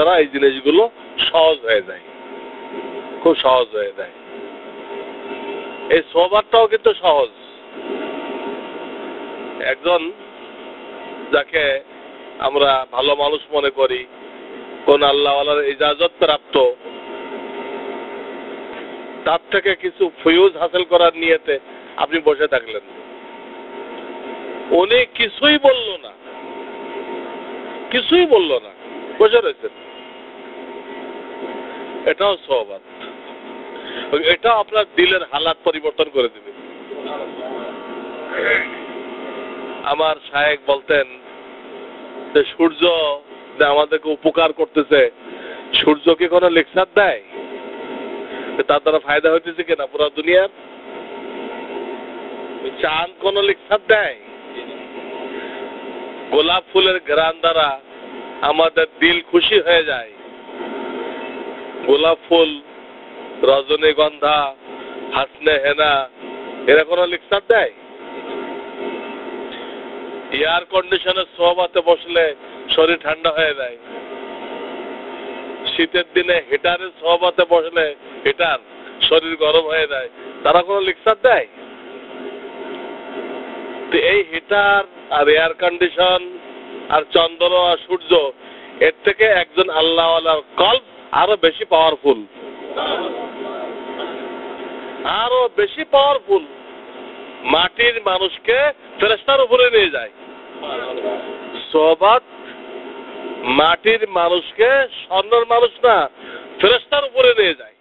দ্বারা এই জিনিসগুলো সহজ হয়ে যায়, খুব সহজ হয়ে যায়। এই সোহবাতটাও কিন্তু সহজ। একজন যাকে আমরা ভালো মানুষ মনে করি, কোন আল্লাহওয়ালার ইজাজত প্রাপ্ত, তার থেকে কিছু ফয়ুজ হাসিল করার নিয়তে আপনি বসে থাকলেন, উনি কিছুই বলল না, কিছুই বলল না, বসে রয়েছেন, এটাও সোহবাত। এটা আপনার দিলের হালাত পরিবর্তন করে দিবে। আমার শায়েখ বলতেন যে সূর্য যে আমাদেরকে উপকার করতেছে, সূর্য কি কোনো লেকচার দেয়? তার দ্বারা ফায়দা হইতেছে কিনা পুরো দুনিয়ার? চাঁদ কোন লেকচার দেয়? গোলাপ ফুলের ঘ্রাণ দ্বারা আমাদের দিল খুশি হয়ে যায়। গোলাপ ফুল, রজনীগন্ধা, হাসনে হেনা, এরা কোন লেকচার দেয়? এয়ার কন্ডিশনের সোহবাতে বসলে শরীর ঠান্ডা হয়ে যায়। শীতের দিনে হিটারের সোহবাতে বসলে হিটার, শরীর গরম হয়ে যায়। তারা কোন লেকচার দেয়? তো এই হিটার আর এয়ার কন্ডিশন আর চন্দ্র আর সূর্য, এর থেকে একজন আল্লাহওয়ালার কলব আরো বেশি পাওয়ারফুল, আরো বেশি পাওয়ারফুল। মাটির মানুষকে ফেরেশতার উপরে নিয়ে যায়। সোহবাত মাটির মানুষকে স্বর্ণের মানুষ না, ফেরেশতার উপরে নিয়ে যায়।